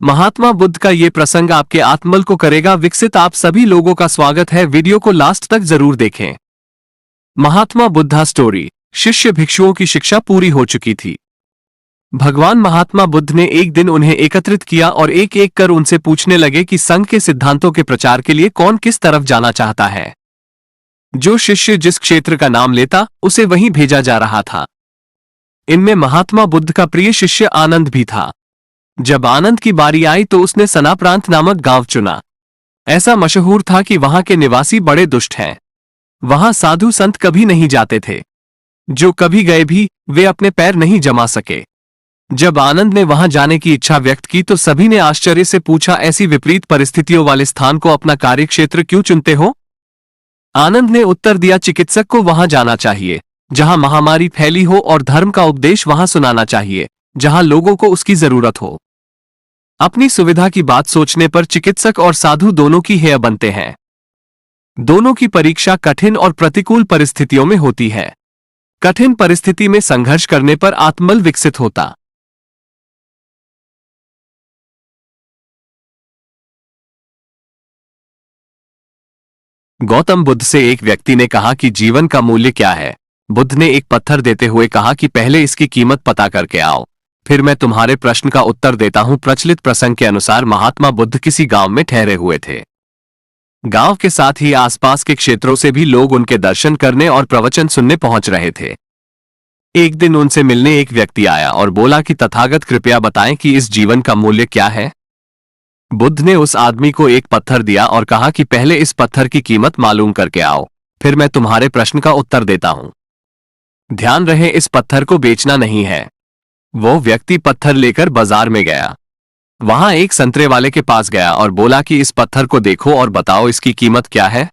महात्मा बुद्ध का ये प्रसंग आपके आत्मबल को करेगा विकसित। आप सभी लोगों का स्वागत है, वीडियो को लास्ट तक जरूर देखें। महात्मा बुद्धा स्टोरी। शिष्य भिक्षुओं की शिक्षा पूरी हो चुकी थी। भगवान महात्मा बुद्ध ने एक दिन उन्हें एकत्रित किया और एक एक कर उनसे पूछने लगे कि संघ के सिद्धांतों के प्रचार के लिए कौन किस तरफ जाना चाहता है। जो शिष्य जिस क्षेत्र का नाम लेता उसे वहीं भेजा जा रहा था। इनमें महात्मा बुद्ध का प्रिय शिष्य आनंद भी था। जब आनंद की बारी आई तो उसने सना प्रांत नामक गांव चुना। ऐसा मशहूर था कि वहां के निवासी बड़े दुष्ट हैं। वहां साधु संत कभी नहीं जाते थे। जो कभी गए भी वे अपने पैर नहीं जमा सके। जब आनंद ने वहां जाने की इच्छा व्यक्त की तो सभी ने आश्चर्य से पूछा, ऐसी विपरीत परिस्थितियों वाले स्थान को अपना कार्यक्षेत्र क्यों चुनते हो? आनंद ने उत्तर दिया, चिकित्सक को वहां जाना चाहिए जहां महामारी फैली हो और धर्म का उपदेश वहां सुनाना चाहिए जहां लोगों को उसकी जरूरत हो। अपनी सुविधा की बात सोचने पर चिकित्सक और साधु दोनों की हेय बनते हैं। दोनों की परीक्षा कठिन और प्रतिकूल परिस्थितियों में होती है। कठिन परिस्थिति में संघर्ष करने पर आत्मबल विकसित होता। गौतम बुद्ध से एक व्यक्ति ने कहा कि जीवन का मूल्य क्या है। बुद्ध ने एक पत्थर देते हुए कहा कि पहले इसकी कीमत पता करके आओ, फिर मैं तुम्हारे प्रश्न का उत्तर देता हूं। प्रचलित प्रसंग के अनुसार महात्मा बुद्ध किसी गांव में ठहरे हुए थे। गांव के साथ ही आसपास के क्षेत्रों से भी लोग उनके दर्शन करने और प्रवचन सुनने पहुंच रहे थे। एक दिन उनसे मिलने एक व्यक्ति आया और बोला कि तथागत कृपया बताएं कि इस जीवन का मूल्य क्या है। बुद्ध ने उस आदमी को एक पत्थर दिया और कहा कि पहले इस पत्थर की कीमत मालूम करके आओ, फिर मैं तुम्हारे प्रश्न का उत्तर देता हूं। ध्यान रहे, इस पत्थर को बेचना नहीं है। वो व्यक्ति पत्थर लेकर बाजार में गया। वहां एक संतरे वाले के पास गया और बोला कि इस पत्थर को देखो और बताओ इसकी कीमत क्या है।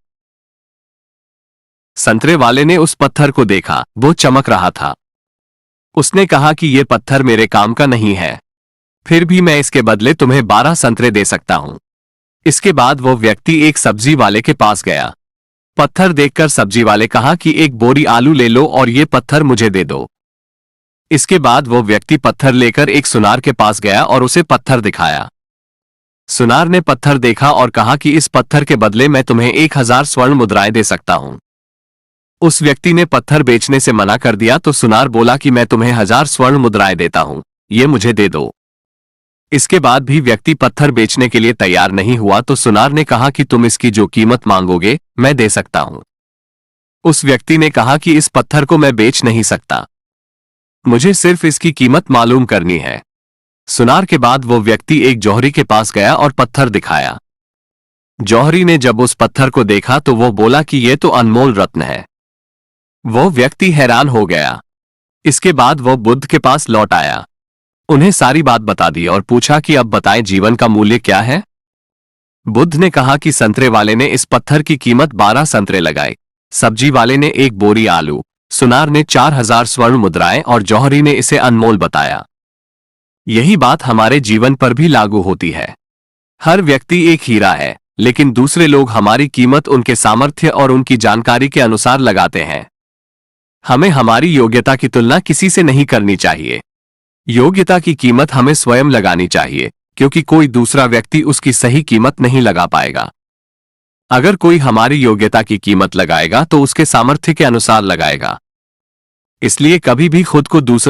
संतरे वाले ने उस पत्थर को देखा, वो चमक रहा था। उसने कहा कि यह पत्थर मेरे काम का नहीं है, फिर भी मैं इसके बदले तुम्हें 12 संतरे दे सकता हूं। इसके बाद वो व्यक्ति एक सब्जी वाले के पास गया। पत्थर देखकर सब्जी वाले कहा कि एक बोरी आलू ले लो और ये पत्थर मुझे दे दो। इसके बाद वो व्यक्ति पत्थर लेकर एक सुनार के पास गया और उसे पत्थर दिखाया। सुनार ने पत्थर देखा और कहा कि इस पत्थर के बदले मैं तुम्हें 1000 स्वर्ण मुद्राएं दे सकता हूं। उस व्यक्ति ने पत्थर बेचने से मना कर दिया तो सुनार बोला कि मैं तुम्हें 1000 स्वर्ण मुद्राएं देता हूं, ये मुझे दे दो। इसके बाद भी व्यक्ति पत्थर बेचने के लिए तैयार नहीं हुआ तो सुनार ने कहा कि तुम इसकी जो कीमत मांगोगे मैं दे सकता हूं। उस व्यक्ति ने कहा कि इस पत्थर को मैं बेच नहीं सकता, मुझे सिर्फ इसकी कीमत मालूम करनी है। सुनार के बाद वो व्यक्ति एक जौहरी के पास गया और पत्थर दिखाया। जौहरी ने जब उस पत्थर को देखा तो वो बोला कि यह तो अनमोल रत्न है। वो व्यक्ति हैरान हो गया। इसके बाद वो बुद्ध के पास लौट आया, उन्हें सारी बात बता दी और पूछा कि अब बताएं जीवन का मूल्य क्या है। बुद्ध ने कहा कि संतरे वाले ने इस पत्थर की कीमत 12 संतरे लगाए, सब्जी वाले ने एक बोरी आलू, सुनार ने 4000 स्वर्ण मुद्राएं और जौहरी ने इसे अनमोल बताया। यही बात हमारे जीवन पर भी लागू होती है। हर व्यक्ति एक हीरा है, लेकिन दूसरे लोग हमारी कीमत उनके सामर्थ्य और उनकी जानकारी के अनुसार लगाते हैं। हमें हमारी योग्यता की तुलना किसी से नहीं करनी चाहिए। योग्यता की कीमत हमें स्वयं लगानी चाहिए, क्योंकि कोई दूसरा व्यक्ति उसकी सही कीमत नहीं लगा पाएगा। अगर कोई हमारी योग्यता की कीमत लगाएगा तो उसके सामर्थ्य के अनुसार लगाएगा। इसलिए कभी भी खुद को दूसरों